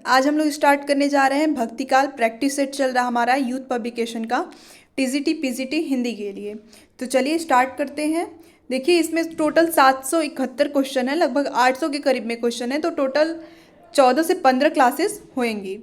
आज हम लोग स्टार्ट करने जा रहे हैं भक्तिकाल प्रैक्टिस सेट चल रहा हमारा यूथ पब्लिकेशन का टीजीटी पीजीटी हिंदी के लिए। तो चलिए स्टार्ट करते हैं। देखिए इसमें टोटल 771 क्वेश्चन है, लगभग 800 के करीब में क्वेश्चन है, तो टोटल 14 से 15 क्लासेस होंगी।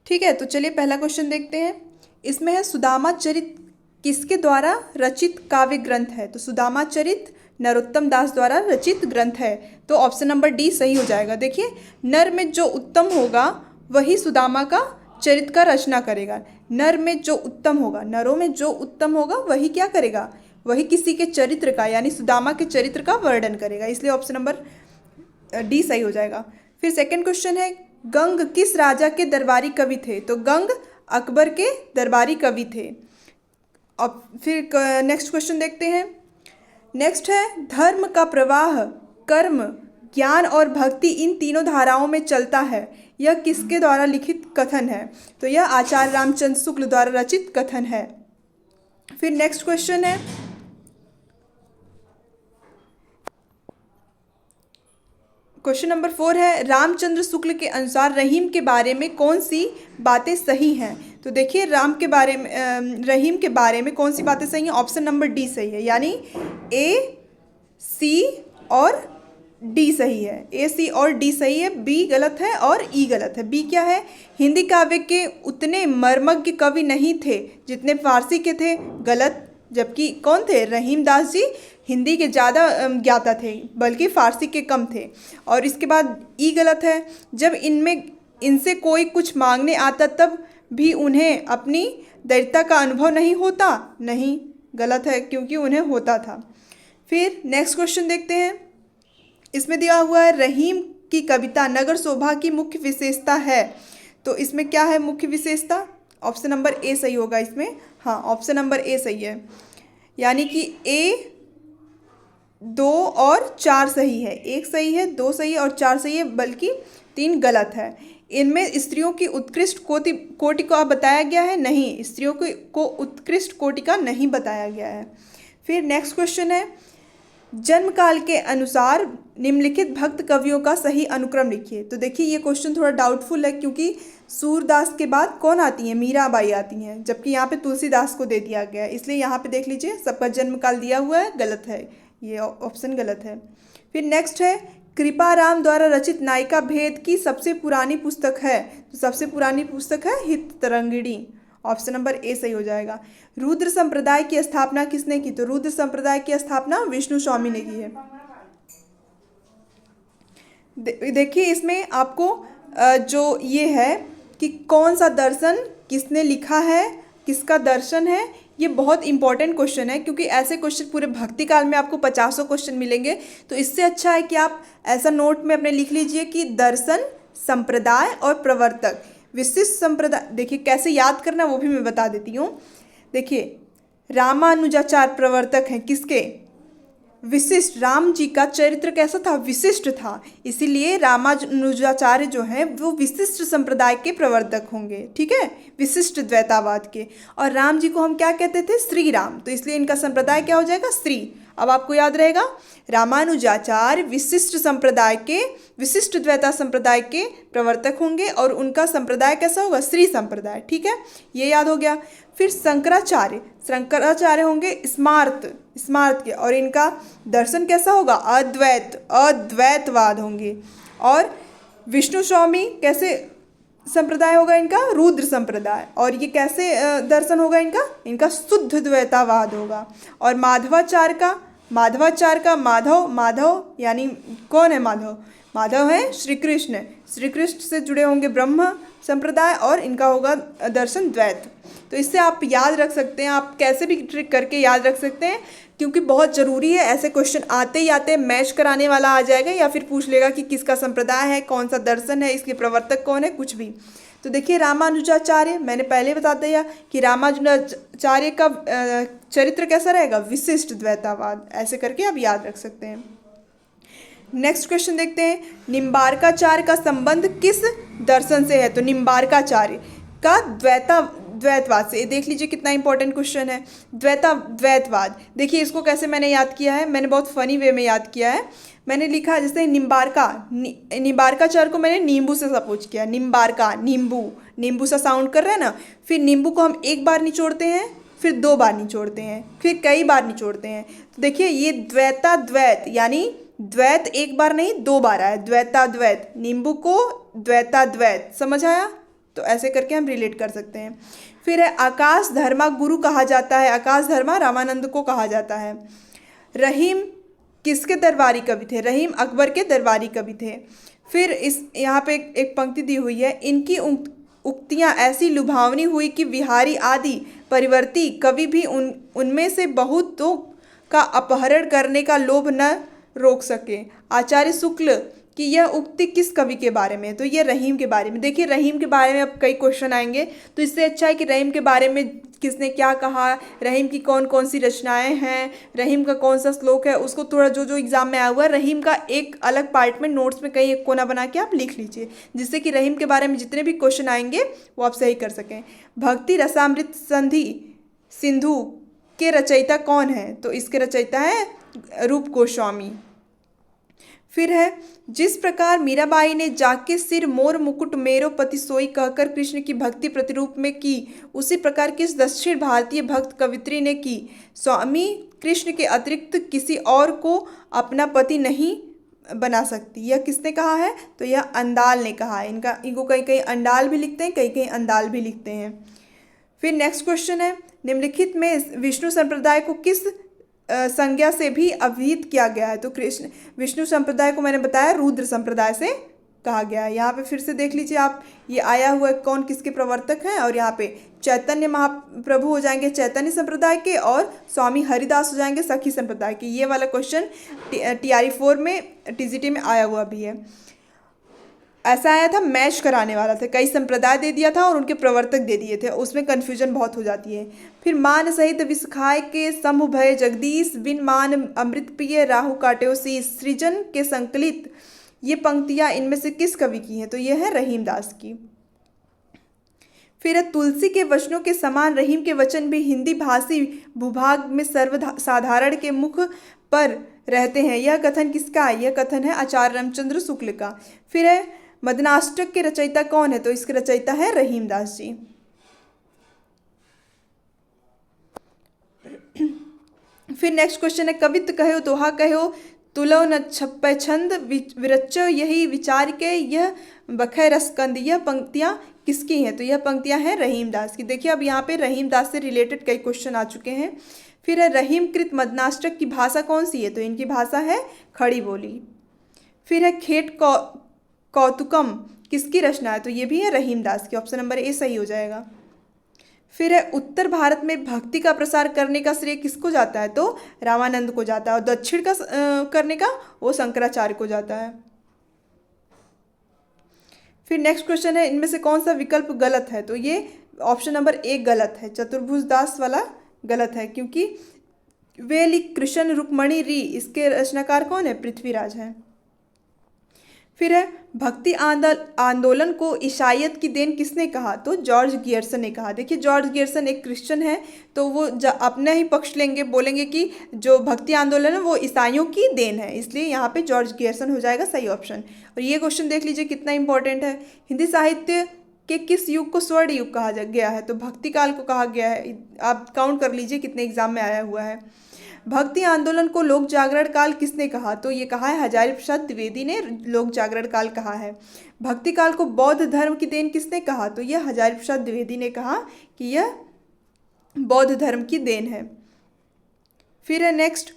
ठीक है, तो चलिए पहला क्वेश्चन देखते हैं। इसमें है सुदामा चरित किसके द्वारा रचित काव्य ग्रंथ है? तो सुदामा चरित नरोत्तम दास द्वारा रचित ग्रंथ है, तो ऑप्शन नंबर डी सही हो जाएगा। देखिए नर में जो उत्तम होगा वही सुदामा का चरित्र का रचना करेगा। नर में जो उत्तम होगा, नरों में जो उत्तम होगा वही क्या करेगा, वही किसी के चरित्र का यानी सुदामा के चरित्र का वर्णन करेगा, इसलिए ऑप्शन नंबर डी सही हो जाएगा। फिर सेकंड क्वेश्चन है गंग किस राजा के दरबारी कवि थे? तो गंग अकबर के दरबारी कवि थे। अब फिर नेक्स्ट क्वेश्चन देखते हैं। नेक्स्ट है धर्म का प्रवाह कर्म ज्ञान और भक्ति इन तीनों धाराओं में चलता है, यह किसके द्वारा लिखित कथन है? तो यह आचार्य रामचंद्र शुक्ल द्वारा रचित कथन है। फिर नेक्स्ट क्वेश्चन है क्वेश्चन नंबर 4 है रामचंद्र शुक्ल के अनुसार रहीम के बारे में कौन सी बातें सही हैं? तो देखिए रहीम के बारे में कौन सी बातें सही हैं? ऑप्शन नंबर डी सही है, यानी ए सी और डी सही है। ए सी और डी सही है, बी गलत है और ई गलत है। बी क्या है? हिंदी काव्य के उतने मर्मज्ञ कवि नहीं थे जितने फारसी के थे, गलत। जबकि कौन थे? रहीम दास जी हिंदी के ज़्यादा ज्ञाता थे, बल्कि फारसी के कम थे। और इसके बाद ई गलत है, जब इनसे कोई कुछ मांगने आता तब भी उन्हें अपनी दैर्घ्यता का अनुभव नहीं होता, नहीं, गलत है, क्योंकि उन्हें होता था। फिर नेक्स्ट क्वेश्चन देखते हैं। इसमें दिया हुआ है रहीम की कविता नगर शोभा की मुख्य विशेषता है, तो इसमें क्या है मुख्य विशेषता? ऑप्शन नंबर ए सही होगा इसमें। हाँ, ऑप्शन नंबर ए सही है, यानी कि ए 2 और 4 सही है। 1 सही है, 2 सही है और 4 सही है, बल्कि 3 गलत है। इनमें स्त्रियों की उत्कृष्ट कोटि को बताया गया है? नहीं, स्त्रियों को उत्कृष्ट कोटि का नहीं बताया गया है। फिर नेक्स्ट क्वेश्चन है जन्म काल के अनुसार निम्नलिखित भक्त कवियों का सही अनुक्रम लिखिए। तो देखिए ये क्वेश्चन थोड़ा डाउटफुल है, क्योंकि सूरदास के बाद कौन आती हैं? मीराबाई आती हैं, जबकि यहाँ पे तुलसीदास को दे दिया गया है, इसलिए यहाँ पे देख लीजिए सबका जन्म काल दिया हुआ है, गलत है, ये ऑप्शन गलत है। फिर नेक्स्ट है कृपाराम द्वारा रचित नायिका भेद की सबसे पुरानी पुस्तक है? तो सबसे पुरानी पुस्तक है हित तरंगिणी, ऑप्शन नंबर ए सही हो जाएगा। रुद्र संप्रदाय की स्थापना किसने की? तो रुद्र संप्रदाय की स्थापना विष्णु स्वामी ने की है। देखिए इसमें आपको जो ये है कि कौन सा दर्शन किसने लिखा है, किसका दर्शन है, ये बहुत इंपॉर्टेंट क्वेश्चन है, क्योंकि ऐसे क्वेश्चन पूरे भक्ति काल में आपको 50 क्वेश्चन मिलेंगे। तो इससे अच्छा है कि आप ऐसा नोट में अपने लिख लीजिए कि दर्शन, संप्रदाय और प्रवर्तक। विशिष्ट संप्रदाय देखिए कैसे याद करना वो भी मैं बता देती हूँ। देखिए रामानुजाचार्य प्रवर्तक हैं किसके? विशिष्ट। राम जी का चरित्र कैसा था? विशिष्ट था, इसीलिए रामानुजाचार्य जो हैं वो विशिष्ट संप्रदाय के प्रवर्तक होंगे, ठीक है, विशिष्ट द्वैतावाद के। और राम जी को हम क्या कहते थे? श्री राम, तो इसलिए इनका संप्रदाय क्या हो जाएगा? श्री। अब आपको याद रहेगा रामानुजाचार्य विशिष्ट संप्रदाय के, विशिष्ट द्वैता संप्रदाय के प्रवर्तक होंगे और उनका संप्रदाय कैसा होगा? श्री संप्रदाय, ठीक है, ये याद हो गया। फिर शंकराचार्य होंगे स्मार्त के, और इनका दर्शन कैसा होगा? अद्वैतवाद होंगे। और विष्णु स्वामी कैसे संप्रदाय होगा इनका? रुद्र संप्रदाय। और ये कैसे दर्शन होगा इनका? इनका शुद्ध द्वैतावाद होगा। और माधवाचार्य का माधव यानी कौन है? माधव है श्री कृष्ण से जुड़े होंगे ब्रह्म संप्रदाय, और इनका होगा दर्शन द्वैत। तो इससे आप याद रख सकते हैं, आप कैसे भी ट्रिक करके याद रख सकते हैं, क्योंकि बहुत ज़रूरी है। ऐसे क्वेश्चन आते ही आते मैच कराने वाला आ जाएगा, या फिर पूछ लेगा कि किसका संप्रदाय है, कौन सा दर्शन है, इसके प्रवर्तक कौन है, कुछ भी। तो देखिए रामानुजाचार्य, मैंने पहले बता दिया कि रामानुजाचार्य का चरित्र कैसा रहेगा? विशिष्ट द्वैतावाद, ऐसे करके आप याद रख सकते हैं। नेक्स्ट क्वेश्चन देखते हैं निम्बार्काचार्य का संबंध किस दर्शन से है? तो निम्बार्काचार्य का द्वैतवाद से। देख लीजिए कितना इंपॉर्टेंट क्वेश्चन है। द्वैतवाद, देखिए इसको कैसे मैंने याद किया है, मैंने बहुत फनी वे में याद किया है। मैंने लिखा जैसे निम्बारका, निम्बारकाचार को मैंने नींबू से सपोज किया, निम्बारका, नींबू, नींबू सा साउंड कर रहे हैं ना। फिर नींबू को हम एक बार निचोड़ते हैं, फिर दो बार निचोड़ते हैं, फिर कई बार निचोड़ते हैं। तो देखिए ये द्वैता द्वैत, यानी द्वैत एक बार नहीं दो बार आया, द्वैता द्वैत, नींबू को द्वैता द्वैत, समझ आया। तो ऐसे करके हम रिलेट कर सकते हैं। फिर है आकाश धर्मा गुरु कहा जाता है, आकाश धर्मा रामानंद को कहा जाता है। रहीम किसके दरबारी कवि थे? रहीम अकबर के दरबारी कवि थे। फिर इस यहाँ पे एक पंक्ति दी हुई है, इनकी उक्तियाँ ऐसी लुभावनी हुई कि विहारी आदि परिवर्ती कवि भी उनमें से बहुतों का अपहरण करने का लोभ न रोक सके। आचार्य शुक्ल कि यह उक्ति किस कवि के बारे में है? तो ये रहीम के बारे में। देखिए रहीम के बारे में अब कई क्वेश्चन आएंगे, तो इससे अच्छा है कि रहीम के बारे में किसने क्या कहा, रहीम की कौन कौन सी रचनाएं हैं, रहीम का कौन सा श्लोक है, उसको थोड़ा जो जो एग्जाम में आया हुआ है रहीम का एक अलग पार्ट में नोट्स में कहीं एक कोना बना के आप लिख लीजिए, जिससे कि रहीम के बारे में जितने भी क्वेश्चन आएंगे वो आप सही कर सकें। भक्ति रसामृत संधि सिंधु के रचयिता कौन है? तो इसके रचयिता है रूप गोस्वामी। फिर है जिस प्रकार मीराबाई ने जाके सिर मोर मुकुट मेरो पति सोई कहकर कृष्ण की भक्ति प्रतिरूप में की, उसी प्रकार किस दक्षिण भारतीय भक्त कवित्री ने की? स्वामी कृष्ण के अतिरिक्त किसी और को अपना पति नहीं बना सकती। यह किसने कहा है? तो यह अंदाल ने कहा है। इनको कहीं कहीं अंडाल भी लिखते हैं, कहीं कहीं अंदाल भी लिखते हैं। फिर नेक्स्ट क्वेश्चन है, निम्नलिखित में विष्णु संप्रदाय को किस संज्ञा से भी अभिहित किया गया है? तो कृष्ण विष्णु संप्रदाय को मैंने बताया रुद्र संप्रदाय से कहा गया है। यहाँ पे फिर से देख लीजिए आप, ये आया हुआ है कौन किसके प्रवर्तक हैं, और यहाँ पे चैतन्य महाप्रभु हो जाएंगे चैतन्य संप्रदाय के, और स्वामी हरिदास हो जाएंगे सखी संप्रदाय के। ये वाला क्वेश्चन TRE 4 में TGT में आया हुआ भी है। ऐसा आया था, मैच कराने वाला था, कई संप्रदाय दे दिया था और उनके प्रवर्तक दे दिए थे, उसमें कन्फ्यूजन बहुत हो जाती है। फिर मान सहित विष खाए के शंभु भय जगदीश, बिन मान अमृत पिय राहु काट्यो शीश, सृजन के संकलित। ये पंक्तियां इनमें से किस कवि की हैं? तो ये है रहीमदास की। फिर तुलसी के वचनों के समान रहीम के वचन भी हिंदी भाषी भूभाग में सर्वसाधारण के मुख पर रहते हैं। यह कथन किसका है? यह कथन है आचार्य रामचंद्र शुक्ल का। फिर है मदनाष्टक के रचयिता कौन है? तो इसके रचयिता है रहीमदास जी। फिर नेक्स्ट क्वेश्चन है, कवित्व कहो दोहा कहो तुलो न छप्पै छंद विरचो यही विचार के यह बखै रसकंद। यह पंक्तियां किसकी हैं? तो यह पंक्तियां हैं रहीमदास की। देखिए अब यहाँ पे रहीमदास से रिलेटेड कई क्वेश्चन आ चुके हैं। फिर है रहीमकृत मदनाष्टक की भाषा कौन सी है? तो इनकी भाषा है खड़ी बोली। फिर है खेट कौतुकम किसकी रचना है? तो ये भी है रहीमदास की। ऑप्शन नंबर ए सही हो जाएगा। फिर है उत्तर भारत में भक्ति का प्रसार करने का श्रेय किसको जाता है? तो रामानंद को जाता है, और दक्षिण का करने का वो शंकराचार्य को जाता है। फिर नेक्स्ट क्वेश्चन है, इनमें से कौन सा विकल्प गलत है? तो ये ऑप्शन नंबर ए गलत है, चतुर्भुज दास वाला गलत है, क्योंकि वेली कृष्ण रुक्मणी री इसके रचनाकार कौन है? पृथ्वीराज है। फिर है भक्ति आंदोलन को ईसाइयत की देन किसने कहा? तो जॉर्ज गियर्सन ने कहा। देखिए जॉर्ज गियर्सन एक क्रिश्चियन है, तो वो अपना ही पक्ष लेंगे, बोलेंगे कि जो भक्ति आंदोलन है वो ईसाइयों की देन है, इसलिए यहाँ पे जॉर्ज गियर्सन हो जाएगा सही ऑप्शन। और ये क्वेश्चन देख लीजिए कितना इंपॉर्टेंट है, हिंदी साहित्य के किस युग को स्वर्ण युग कहा गया है? तो भक्ति काल को कहा गया है। आप काउंट कर लीजिए कितने एग्जाम में आया हुआ है। भक्ति आंदोलन को लोक जागरण काल किसने कहा? तो ये कहा है हजारी प्रसाद द्विवेदी ने लोक जागरण काल कहा है। भक्ति काल को बौद्ध धर्म की देन किसने कहा? तो यह हजारी प्रसाद द्विवेदी ने कहा कि यह बौद्ध धर्म की देन है। फिर है नेक्स्ट,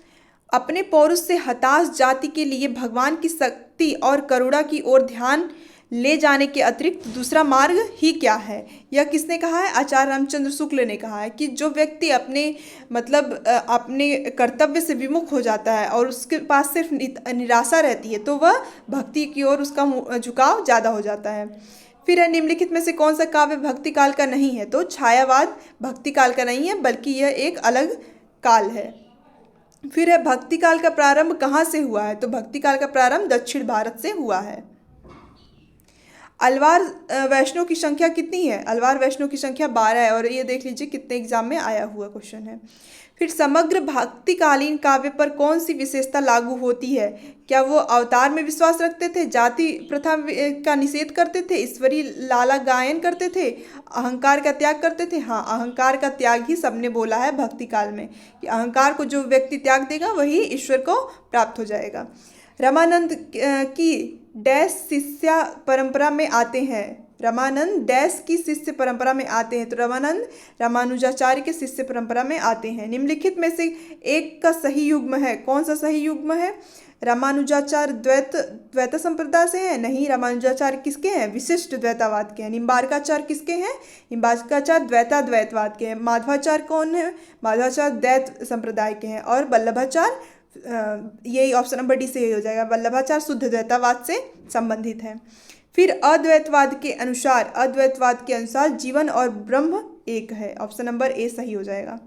अपने पौरुष से हताश जाति के लिए भगवान की शक्ति और करुणा की ओर ध्यान ले जाने के अतिरिक्त दूसरा मार्ग ही क्या है? यह किसने कहा है? आचार्य रामचंद्र शुक्ल ने कहा है कि जो व्यक्ति अपने कर्तव्य से विमुख हो जाता है और उसके पास सिर्फ निराशा रहती है, तो वह भक्ति की ओर उसका झुकाव ज़्यादा हो जाता है। फिर है निम्नलिखित में से कौन सा काव्य भक्ति काल का नहीं है? तो छायावाद भक्ति काल का नहीं है, बल्कि यह एक अलग काल है। फिर है भक्ति काल का प्रारंभ कहाँ से हुआ है? तो भक्ति काल का प्रारंभ दक्षिण भारत से हुआ है। अलवार वैष्णव की संख्या कितनी है? अलवार वैष्णव की संख्या 12 है, और ये देख लीजिए कितने एग्जाम में आया हुआ क्वेश्चन है। फिर समग्र भक्तिकालीन काव्य पर कौन सी विशेषता लागू होती है? क्या वो अवतार में विश्वास रखते थे, जाति प्रथा का निषेध करते थे, ईश्वरीय लाला गायन करते थे, अहंकार का त्याग करते थे? हाँ, अहंकार का त्याग ही सबने बोला है भक्ति काल में, कि अहंकार को जो व्यक्ति त्याग देगा वही ईश्वर को प्राप्त हो जाएगा। रामानंद की डैश शिष्या परंपरा में आते हैं? रामानंद डैश की शिष्य परंपरा में आते हैं? तो रामानंद रामानुजाचार्य के शिष्य परंपरा में आते हैं। निम्नलिखित में से एक का सही युग्म है, कौन सा सही युग्म है? रामानुजाचार्य द्वैत संप्रदाय से है? नहीं, रामानुजाचार्य किसके हैं? विशिष्ट द्वैतावाद के हैं। निम्बार्काचार्य किसके हैं? निम्बार्काचार्य द्वैताद्वैतवाद के हैं। माधवाचार्य कौन है? माधवाचार्य द्वैत संप्रदाय के हैं। और वल्लभाचार्य, यही ऑप्शन नंबर डी से यही हो जाएगा, वल्लभाचार्य शुद्ध द्वैतावाद से संबंधित है। फिर अद्वैतवाद के अनुसार जीवन और ब्रह्म एक है। ऑप्शन नंबर ए सही हो जाएगा।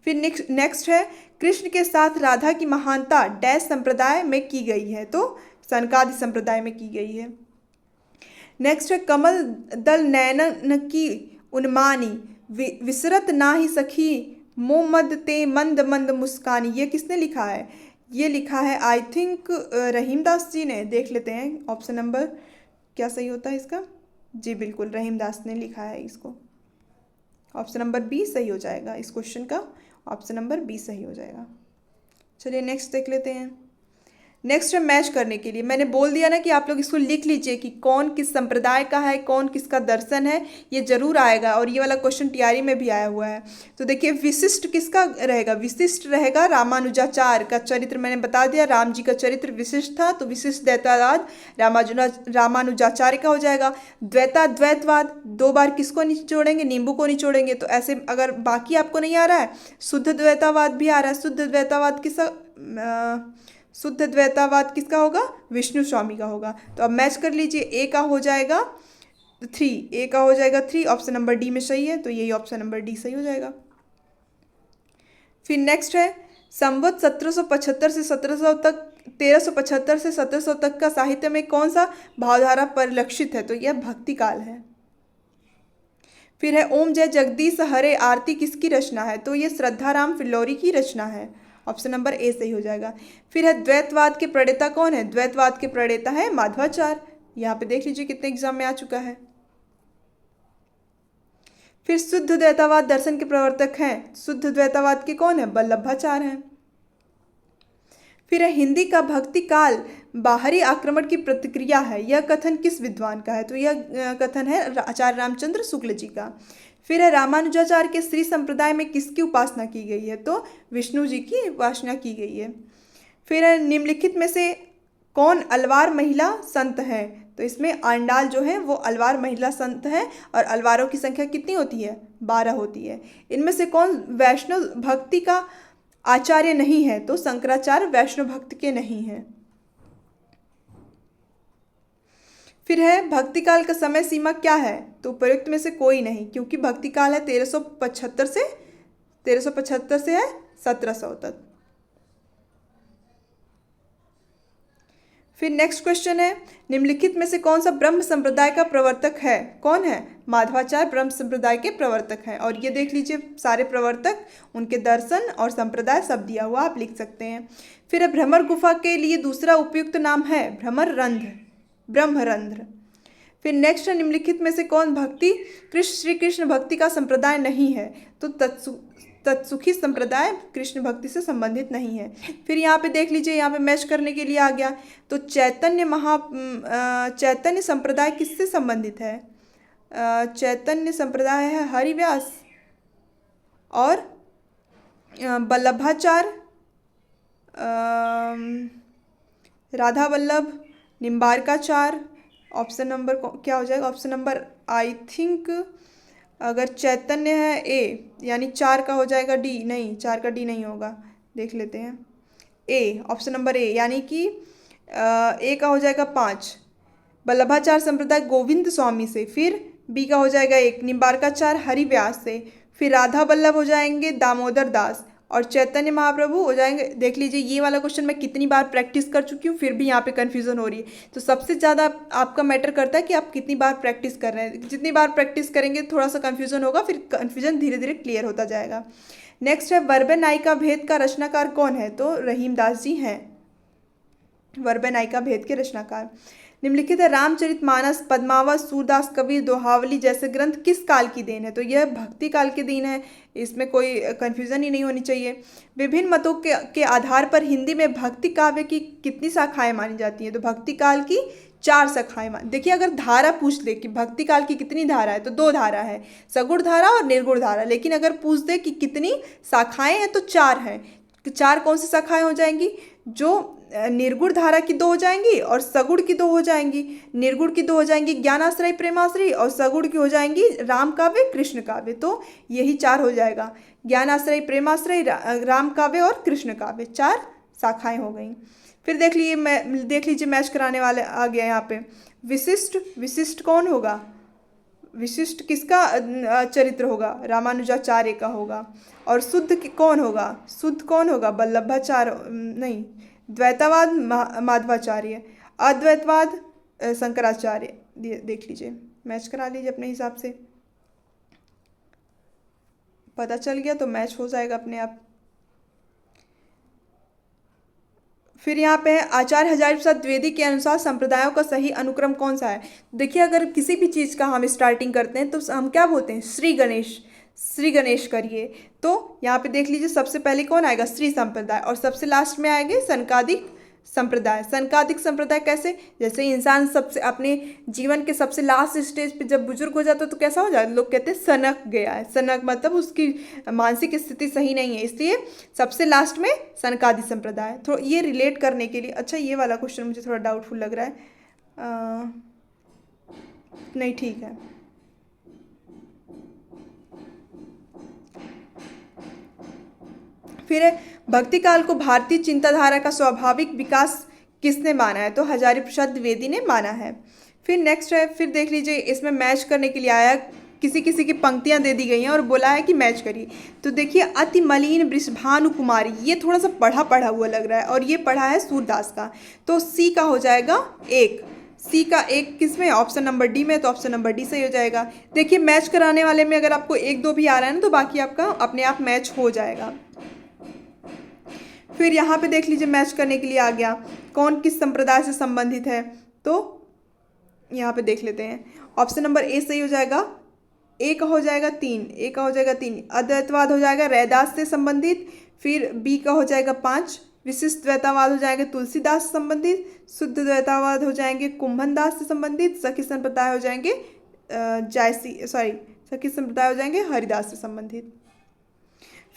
फिर नेक्स्ट है, कृष्ण के साथ राधा की महानता डैश संप्रदाय में की गई है? तो सनकादि संप्रदाय में की गई है। नेक्स्ट है, कमल दल नयन की उन्मानी विसरत ना ही सखी मोमद ते मंद मंद मुस्कानी, ये किसने लिखा है? ये लिखा है आई थिंक रहीमदास जी ने। देख लेते हैं ऑप्शन नंबर क्या सही होता है इसका। जी बिल्कुल, रहीमदास ने लिखा है इसको। ऑप्शन नंबर बी सही हो जाएगा इस क्वेश्चन का। ऑप्शन नंबर बी सही हो जाएगा। चलिए नेक्स्ट देख लेते हैं। नेक्स्ट है मैच करने के लिए। मैंने बोल दिया ना कि आप लोग इसको लिख लीजिए कि कौन किस संप्रदाय का है, कौन किसका दर्शन है, ये जरूर आएगा। और ये वाला क्वेश्चन टीआरई में भी आया हुआ है। तो देखिए, विशिष्ट किसका रहेगा? विशिष्ट रहेगा रामानुजाचार्य का चरित्र। मैंने बता दिया राम जी का चरित्र विशिष्ट था, तो विशिष्ट द्वैतावाद रामानुजाचार्य का हो जाएगा। द्वैतवाद 2 बार किसको निचोड़ेंगे? नींबू को निचोड़ेंगे। तो ऐसे अगर बाकी आपको नहीं आ रहा है, शुद्ध द्वैतावाद भी आ रहा है। शुद्ध द्वैतावाद किसका होगा? विष्णु स्वामी का होगा। तो अब मैच कर लीजिए। ए का हो जाएगा 3, ए का हो जाएगा 3। ऑप्शन नंबर डी में सही है, तो यही ऑप्शन नंबर डी सही हो जाएगा। फिर नेक्स्ट है, संवत 1775 से 1700 तक 1375 से 1700 तक का साहित्य में कौन सा भावधारा परिलक्षित है? तो यह भक्ति काल है। फिर है, ओम जय जगदीश हरे आरती किसकी रचना है? तो यह श्रद्धाराम फिल्लौरी की रचना है। ऑप्शन नंबर ए सही हो जाएगा। फिर है, द्वैतवाद के प्रणेता कौन है? द्वैतवाद के प्रणेता है माधवाचार्य। यहाँ पे देख लीजिए कितने एग्जाम में आ चुका है। फिर शुद्ध द्वैतावाद दर्शन के प्रवर्तक हैं? शुद्ध द्वैतावाद के कौन है? वल्लभाचार्य हैं। फिर है, हिंदी का भक्ति काल बाहरी आक्रमण की प्रतिक्रिया है, यह कथन किस विद्वान का है? तो यह कथन है आचार्य रामचंद्र शुक्ल जी का। फिर है, रामानुजाचार्य के श्री संप्रदाय में किसकी उपासना की गई है? तो विष्णु जी की उपासना की गई है। फिर है, निम्नलिखित में से कौन अलवार महिला संत है? तो इसमें आंडाल जो है वो अलवार महिला संत है, और अलवारों की संख्या कितनी होती है? 12 होती है। इनमें से कौन वैष्णव भक्ति का आचार्य नहीं है? तो शंकराचार्य वैष्णव भक्ति के नहीं है। फिर है, भक्ति काल का समय सीमा क्या है? तो उपयुक्त में से कोई नहीं, क्योंकि भक्ति काल है 1375 से है 1700 तक। फिर नेक्स्ट क्वेश्चन है, निम्नलिखित में से कौन सा ब्रह्म संप्रदाय का प्रवर्तक है? कौन है? माधवाचार्य ब्रह्म संप्रदाय के प्रवर्तक हैं। और ये देख लीजिए सारे प्रवर्तक, उनके दर्शन और संप्रदाय सब दिया हुआ, आप लिख सकते हैं। फिर भ्रमर गुफा के लिए दूसरा उपयुक्त नाम है ब्रह्मरंध्र। फिर नेक्स्ट है, निम्नलिखित में से कौन भक्ति श्री कृष्ण भक्ति का संप्रदाय नहीं है? तो तत्सुखी संप्रदाय कृष्ण भक्ति से संबंधित नहीं है। फिर यहाँ पे देख लीजिए, यहाँ पे मैच करने के लिए आ गया। तो चैतन्य संप्रदाय किससे संबंधित है? चैतन्य संप्रदाय है हरिव्यास और वल्लभाचार्य, राधा वल्लभ, निम्बार्काचार्य। ऑप्शन नंबर क्या हो जाएगा? ऑप्शन नंबर आई थिंक, अगर चैतन्य है ए, यानी 4 का हो जाएगा डी। नहीं, 4 का डी नहीं होगा, देख लेते हैं। ए, ऑप्शन नंबर ए, यानी कि ए का हो जाएगा 5, वल्लभाचार्य संप्रदाय गोविंद स्वामी से। फिर बी का हो जाएगा 1, निम्बार्काचार्य हरिव्यास से। फिर राधा वल्लभ हो जाएंगे दामोदर दास, और चैतन्य महाप्रभु हो जाएंगे। देख लीजिए ये वाला क्वेश्चन मैं कितनी बार प्रैक्टिस कर चुकी हूँ, फिर भी यहाँ पे कन्फ्यूज़न हो रही है। तो सबसे ज़्यादा आपका मैटर करता है कि आप कितनी बार प्रैक्टिस कर रहे हैं। जितनी बार प्रैक्टिस करेंगे थोड़ा सा कन्फ्यूज़न होगा, फिर कन्फ्यूज़न धीरे धीरे क्लियर होता जाएगा। नेक्स्ट है वर्बे नायिका भेद का रचनाकार कौन है? तो रहीमदास जी हैं वर्बे नायिका भेद के रचनाकार। निम्नलिखित है रामचरितमानस, पद्मावत, सूरदास कबीर, दोहावली जैसे ग्रंथ किस काल की देन है? तो यह भक्ति काल की देन है, इसमें कोई कन्फ्यूज़न ही नहीं होनी चाहिए। विभिन्न मतों के आधार पर हिंदी में भक्ति काव्य की कितनी शाखाएं मानी जाती हैं? तो भक्ति काल की 4 शाखाएं मान। देखिए अगर धारा पूछ दे कि भक्ति काल की कितनी धारा है, तो 2 धारा है, सगुण धारा और निर्गुण धारा। लेकिन अगर पूछ दे कि कितनी शाखाएं हैं, तो 4 हैं। 4 कौन सी शाखाएं हो जाएंगी? जो निर्गुण धारा की 2 हो जाएंगी और सगुण की 2 हो जाएंगी। निर्गुण की 2 हो जाएंगी ज्ञानाश्रय प्रेमाश्रय, और सगुण की हो जाएंगी राम काव्य कृष्ण काव्य। तो यही 4 हो जाएगा, ज्ञानाश्रय प्रेमाश्रय राम काव्य और कृष्ण काव्य, 4 शाखाएं हो गई। फिर देख लीजिए मैच कराने वाले आ गया यहाँ पे। विशिष्ट, विशिष्ट कौन होगा? विशिष्ट किसका चरित्र होगा? रामानुजाचार्य का होगा। और शुद्ध कौन होगा? शुद्ध कौन होगा? वल्लभाचार्य नहीं, द्वैतावाद माधवाचार्य, अद्वैतवाद शंकराचार्य। देख लीजिए, मैच करा लीजिए अपने हिसाब से, पता चल गया तो मैच हो जाएगा अपने आप। फिर यहाँ पे है आचार्य हजारी प्रसाद द्विवेदी के अनुसार संप्रदायों का सही अनुक्रम कौन सा है? देखिए अगर किसी भी चीज़ का हम स्टार्टिंग करते हैं तो हम क्या बोलते हैं? श्री गणेश, श्री गणेश करिए। तो यहाँ पे देख लीजिए सबसे पहले कौन आएगा? श्री संप्रदाय, और सबसे लास्ट में आएंगे सनकादिक संप्रदाय। सनकादिक संप्रदाय कैसे? जैसे इंसान सबसे अपने जीवन के सबसे लास्ट स्टेज पे जब बुजुर्ग हो जाता है तो कैसा हो जाता है? लोग कहते हैं सनक गया है। सनक मतलब उसकी मानसिक स्थिति सही नहीं है, इसलिए सबसे लास्ट में सनकादिक संप्रदाय। तो ये रिलेट करने के लिए, अच्छा ये वाला क्वेश्चन मुझे थोड़ा डाउटफुल लग रहा है। नहीं ठीक है। फिर भक्ति काल को भारतीय चिंताधारा का स्वाभाविक विकास किसने माना है? तो हजारी प्रसाद द्विवेदी ने माना है। फिर नेक्स्ट है, फिर देख लीजिए इसमें मैच करने के लिए आया, किसी किसी की पंक्तियां दे दी गई हैं और बोला है कि मैच करिए। तो देखिए अति मलिन वृषभानु कुमारी, ये थोड़ा सा पढ़ा हुआ लग रहा है और ये पढ़ा है सूरदास का। तो सी का हो जाएगा 1, सी का 1 किस में? ऑप्शन नंबर डी में, तो ऑप्शन नंबर डी सही हो जाएगा। देखिए मैच कराने वाले में अगर आपको 1 2 भी आ रहा है ना, तो बाकी आपका अपने आप मैच हो जाएगा। फिर यहाँ पे देख लीजिए मैच करने के लिए आ गया, कौन किस संप्रदाय से संबंधित है? तो यहाँ पे देख लेते हैं, ऑप्शन नंबर ए सही हो जाएगा। ए का हो जाएगा 3, ए का हो जाएगा 3, अद्वैतवाद हो जाएगा रैदास से संबंधित। फिर बी का हो जाएगा 5, विशिष्ट द्वैतावाद हो जाएंगे तुलसीदास से संबंधित। शुद्ध द्वैतावाद हो जाएंगे कुंभन दास से संबंधित। सखी संप्रदाय हो जाएंगे सखी संप्रदाय हो जाएंगे हरिदास से संबंधित।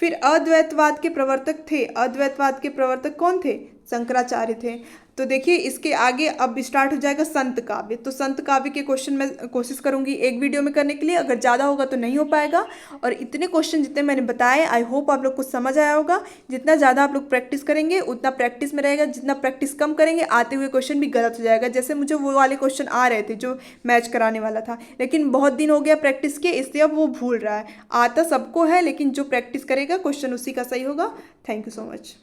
फिर अद्वैतवाद के प्रवर्तक थे, अद्वैतवाद के प्रवर्तक कौन थे? शंकराचार्य थे। तो देखिए इसके आगे अब स्टार्ट हो जाएगा संत काव्य। तो संत काव्य के क्वेश्चन मैं कोशिश करूंगी एक वीडियो में करने के लिए, अगर ज़्यादा होगा तो नहीं हो पाएगा। और इतने क्वेश्चन जितने मैंने बताए, आई होप आप लोग को समझ आया होगा। जितना ज़्यादा आप लोग प्रैक्टिस करेंगे उतना प्रैक्टिस में रहेगा, जितना प्रैक्टिस कम करेंगे आते हुए क्वेश्चन भी गलत हो जाएगा। जैसे मुझे वो वाले क्वेश्चन आ रहे थे जो मैच कराने वाला था, लेकिन बहुत दिन हो गया प्रैक्टिस के, इसलिए अब वो भूल रहा है। आता सबको है, लेकिन जो प्रैक्टिस करेगा क्वेश्चन उसी का सही होगा। Thank you so much.